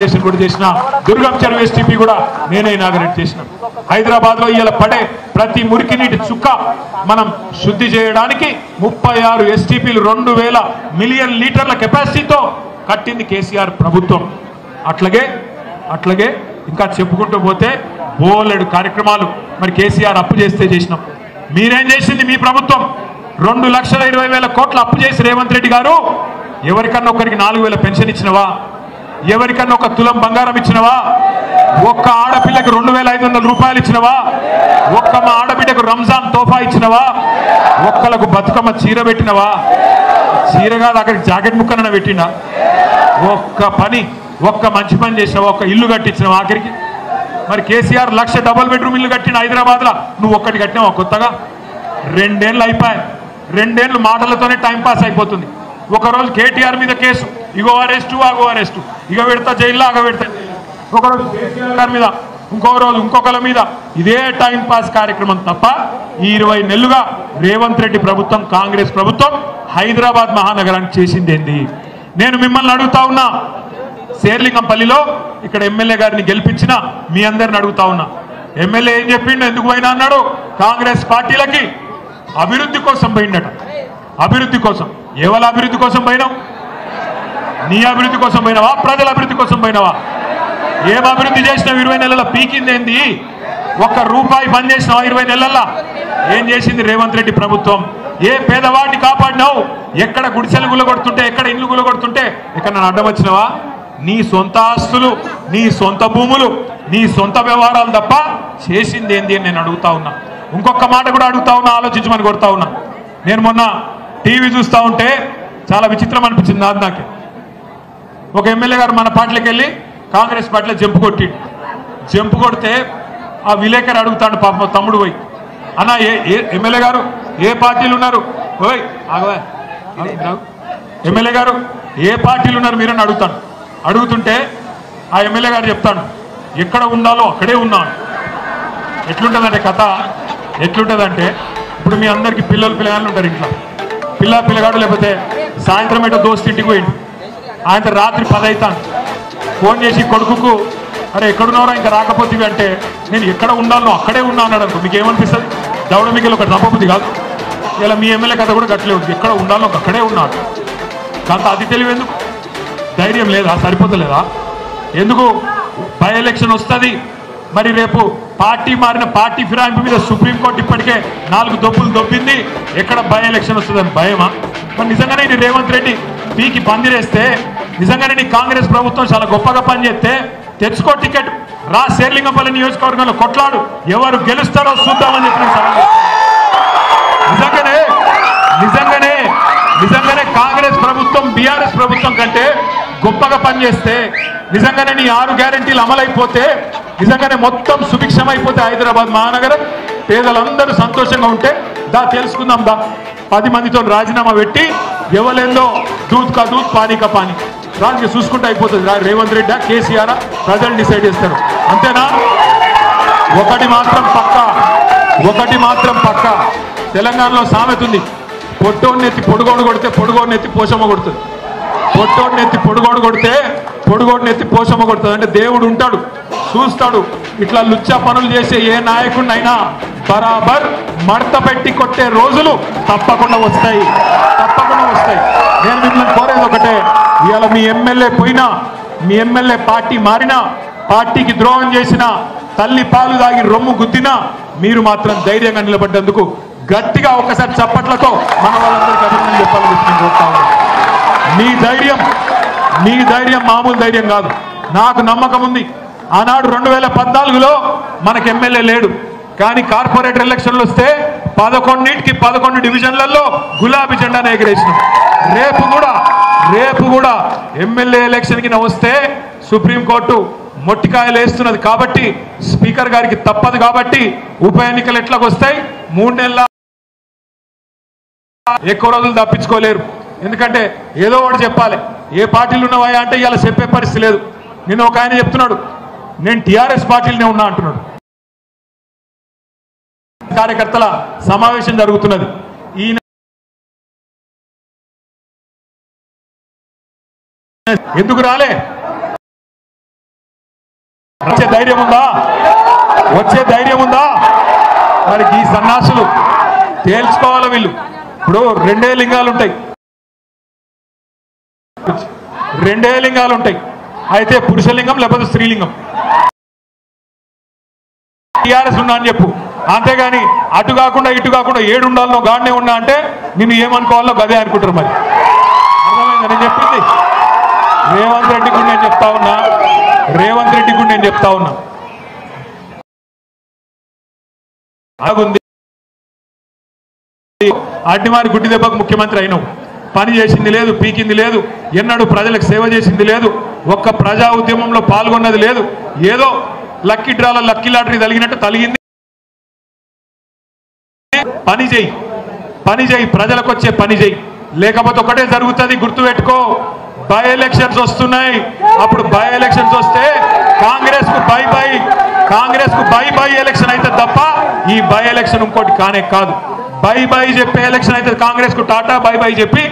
దుర్గం చెరువు ఎస్టీపీ కూడా నేనే ఇనాగరేట్ చేసిన. హైదరాబాద్ లో ఇవాళ పడే ప్రతి మురికి నీటి చుక్క మనం శుద్ధి చేయడానికి 36 ఎస్టీపీలు 2000 మిలియన్ లీటర్ల కెపాసిటీతో కట్టింది కేసీఆర్ ప్రభుత్వం. అట్లాగే ఇంకా చెప్పుకుంటూ పోతే బోలెడు కార్యక్రమాలు మరి కేసీఆర్ అప్పు చేస్తే చేసినాం. మీరేం చేసింది? మీ ప్రభుత్వం 2,20,000 కోట్ల అప్పు చేసి రేవంత్ రెడ్డి గారు ఎవరికన్నా ఒకరికి 4,000 పెన్షన్ ఇచ్చినవా? ఎవరికన్నా ఒక తులం బంగారం ఇచ్చినవా? ఒక్క ఆడపిల్లకి 2,500 రూపాయలు ఇచ్చినవా? ఒక్క మా ఆడబిడ్డకు రంజాన్ తోఫా ఇచ్చినవా? ఒక్కలకు బతుకమ్మ చీర పెట్టినవా? చీరగా అక్కడికి జాకెట్ ముక్కన పెట్టినా? ఒక్క మంచి పని చేసినవా? ఒక్క ఇల్లు కట్టించినవా ఆఖరికి? మరి కేసీఆర్ 1,00,000 డబుల్ బెడ్రూమ్ ఇల్లు కట్టిన హైదరాబాద్ లో, నువ్వు ఒక్కటి కట్టినావా కొత్తగా? 2 ఏళ్ళు అయిపోయాయి. 2 ఏళ్ళు మాటలతోనే టైంపాస్ అయిపోతుంది. ఒకరోజు కేటీఆర్ మీద కేసు, ఇగో అరెస్టు అగో అరెస్టు, ఇక పెడతా జైల్లో అగ పెడతా. ఒకరోజు కేసీఆర్ మీద, ఇంకో రోజు ఇంకొకరి మీద, ఇదే టైం పాస్ కార్యక్రమం తప్ప ఈ 20 నెలలుగా రేవంత్ రెడ్డి ప్రభుత్వం, కాంగ్రెస్ ప్రభుత్వం హైదరాబాద్ మహానగరానికి చేసింది ఏంది? నేను మిమ్మల్ని అడుగుతా ఉన్నా, శేర్లింగంపల్లిలో ఇక్కడ ఎమ్మెల్యే గారిని గెలిపించిన మీ అందరిని అడుగుతా ఉన్నా, ఎమ్మెల్యే ఏం చెప్పిండు? ఎందుకు పోయినా అన్నాడు? కాంగ్రెస్ పార్టీలకి అభివృద్ధి కోసం పోయిండట. అభివృద్ధి కోసం. ఎవరి అభివృద్ధి కోసం పోయినావు? నీ అభివృద్ధి కోసం పోయినావా? ప్రజల అభివృద్ధి కోసం పోయినావా? ఏం అభివృద్ధి చేసినావు? 20 నెలల పీకింది ఏంది? ₹1 బంద్ చేసినావా 20 నెలల్లో? ఏం చేసింది రేవంత్ రెడ్డి ప్రభుత్వం? ఏ పేదవాడిని కాపాడినావు? ఎక్కడ గుడిసెలు గులగొడుతుంటే, ఎక్కడ ఇండ్లు గులగొడుతుంటే ఎక్కడ నన్ను అడ్డం వచ్చినావా? నీ సొంత ఆస్తులు, నీ సొంత భూములు, నీ సొంత వ్యవహారాలు తప్ప చేసింది ఏంది అని నేను అడుగుతా ఉన్నా. ఇంకొక మాట కూడా అడుగుతా ఉన్నా, ఆలోచించమని కొడతా ఉన్నా. నేను మొన్న టీవీ చూస్తూ ఉంటే చాలా విచిత్రం అనిపించింది నాకే. ఒక ఎమ్మెల్యే గారు మన పార్టీలకు వెళ్ళి కాంగ్రెస్ పార్టీలో జంపు కొడితే ఆ విలేకరు అడుగుతాడు, పాప తమ్ముడు పోయి, అన్న ఎమ్మెల్యే గారు ఏ పార్టీలు ఉన్నారు? ఓయ్ ఎమ్మెల్యే గారు ఏ పార్టీలు ఉన్నారు మీరని అడుగుతుంటే ఆ ఎమ్మెల్యే గారు చెప్తాడు, ఎక్కడ ఉండాలో అక్కడే ఉన్నాను. ఎట్లుంటుందంటే కథ, ఎట్లుంటుందంటే ఇప్పుడు మీ అందరికీ పిల్లగాళ్ళు ఉంటారు ఇంట్లో. పిల్లగాడు లేకపోతే సాయంత్రం ఏటో దోస్తు ఇంటికి పోయిండు, ఆయన రాత్రి 10 అవుతాను, ఫోన్ చేసి కొడుకుకు, అరే ఎక్కడున్నారో ఇంకా రాకపోతే అంటే, నేను ఎక్కడ ఉండాలో అక్కడే ఉన్నా అన్నాడు అనుకో, మీకు ఏమనిపిస్తుంది? దౌడ మీకు ఒక తప్పబుద్ధి కాదు. ఇలా మీ ఎమ్మెల్యే కథ కూడా గట్లే ఉంది, ఎక్కడ ఉండాలో అక్కడే ఉన్నాడు. కాంత అది తెలివి ఎందుకు? ధైర్యం లేదా? సరిపోతలేదా? ఎందుకు? బై ఎలక్షన్ వస్తుంది, మరి రేపు పార్టీ మారిన పార్టీ ఫిరాయింపు మీద సుప్రీంకోర్టు ఇప్పటికే 4 దొబ్బులు దొబ్బింది. ఎక్కడ బై ఎలక్షన్ వస్తుందని భయమా? మరి నిజంగానే నీ రేవంత్ రెడ్డి పీకి పందిరేస్తే, నిజంగానే నీ కాంగ్రెస్ ప్రభుత్వం చాలా గొప్పగా పనిచేస్తే తెచ్చుకో టికెట్, రా శేర్లింగంపల్లి నియోజకవర్గంలో కొట్లాడు, ఎవరు గెలుస్తారో చూద్దామని చెప్పిన నిజంగానే కాంగ్రెస్ ప్రభుత్వం బీఆర్ఎస్ ప్రభుత్వం కంటే గొప్పగా పనిచేస్తే, నిజంగానే నీ 6 గ్యారెంటీలు అమలైపోతే, నిజంగానే మొత్తం సుభిక్షమైపోతే హైదరాబాద్ మహానగరం, పేదలందరూ సంతోషంగా ఉంటే తెలుసుకుందాం 10 మందితో రాజీనామా పెట్టి ఎవరెందో దూద్ కా దూద్ పానీ కా పానీ రాజకీయ చూసుకుంటే అయిపోతుంది. రేవంత్ రెడ్డి కేసీఆర్ ప్రజలు డిసైడ్ చేస్తారు, అంతేనా? ఒకటి మాత్రం పక్కా, తెలంగాణలో సామెత ఉంది, పొట్టోడినెత్తి పొడుగోడు కొడితే పొడుగోడినెత్తి పోషమ్మ కొడుతుంది. పొట్టోడినెత్తి పొడుగోడు కొడితే పొడుగోడినెత్తి పోషమ్మ కొడుతుంది. అంటే దేవుడు ఉంటాడు, చూస్తాడు. ఇట్లా లుచ్చా పనులు చేసే ఏ నాయకుడినైనా బరాబర్ మడత పెట్టి కొట్టే రోజులు తప్పకుండా వస్తాయి. నేను మిమ్మల్ని కోరేది ఒకటే, ఇవాళ మీ ఎమ్మెల్యే పోయినా, మీ ఎమ్మెల్యే పార్టీ మారినా, పార్టీకి ద్రోహం చేసినా, తల్లి పాలు దాగి రొమ్ము గుద్దినా, మీరు మాత్రం ధైర్యంగా నిలబడ్డందుకు గట్టిగా ఒకసారి చప్పట్లతో మన వాళ్ళందరికీ అభినందనలు చెప్పాలని నేను కోరుతా ఉన్నాను. మీ ధైర్యం మామూలు ధైర్యం కాదు. నాకు నమ్మకం ఉంది, ఆనాడు 2014లో మనకు ఎమ్మెల్యే లేడు, కానీ కార్పొరేటర్ ఎలక్షన్లు వస్తే 11 డివిజన్లలో గులాబీ జెండాను ఎగిరేసినాం. రేపు కూడా ఎమ్మెల్యే ఎలక్షన్కి వస్తే సుప్రీంకోర్టు మొట్టికాయలు వేస్తున్నది కాబట్టి, స్పీకర్ గారికి తప్పదు కాబట్టి, ఉప ఎన్నికలు ఎట్లాగ వస్తాయి? 3 నెలల ఎక్కువ రోజులు తప్పించుకోలేరు. ఎందుకంటే ఏదో ఒకటి చెప్పాలి. ఏ పార్టీలు ఉన్నవా అంటే ఇలా చెప్పే పరిస్థితి లేదు. నేను ఒక ఆయన చెప్తున్నాడు, నేను టీఆర్ఎస్ పార్టీలనే ఉన్నా అంటున్నాడు. కార్యకర్తల సమావేశం జరుగుతున్నది. ఈయన ఎందుకు రాలే? వచ్చే ధైర్యం ఉందా? వచ్చే ధైర్యం ఉందా? మరి ఈ సన్నాసులు తేల్చుకోవాలి. వీళ్ళు ఇప్పుడు రెండే లింగాలు ఉంటాయి, రెండే లింగాలు ఉంటాయి. అయితే పురుషలింగం లేకపోతే స్త్రీలింగం. టీఆర్ఎస్ ఉన్నా అని చెప్పు, అంతేగాని అటు కాకుండా ఇటు కాకుండా ఏడు ఉండాలనో గాడినే ఉన్నా అంటే నిన్ను ఏమనుకోవాలో గదే అనుకుంటారు. మరి అర్థమైంది నేను చెప్పింది? రేవంత్ రెడ్డి కూడా నేను చెప్తా ఉన్నా, రేవంత్ రెడ్డి కూడా నేను చెప్తా ఉన్నా, అలాగుంది. అడ్డిమారి గుడ్డి దెబ్బకు ముఖ్యమంత్రి అయినావు, పని చేసింది లేదు, పీకింది లేదు, ఎన్నడూ ప్రజలకు సేవ చేసింది లేదు, ఒక్క ప్రజా ఉద్యమంలో పాల్గొన్నది లేదు. ఏదో లక్కీ డ్రాల లక్కీ లాటరీ తలిగినట్టు తలిగింది. పని చేయి, పని చేయి, ప్రజలకు వచ్చే పని చేయి. లేకపోతే ఒకటే జరుగుతుంది, గుర్తుపెట్టుకో. బై ఎలక్షన్స్ వస్తున్నాయి. అప్పుడు బై ఎలక్షన్స్ వస్తే కాంగ్రెస్ కు బై బై, కాంగ్రెస్ కు బై బై ఎలక్షన్ అయితే తప్ప ఈ బై ఎలక్షన్ ఇంకోటి కానే కాదు. బై బై చెప్పే ఎలక్షన్ అయితే కాంగ్రెస్ కు టాటా బై బై చెప్పి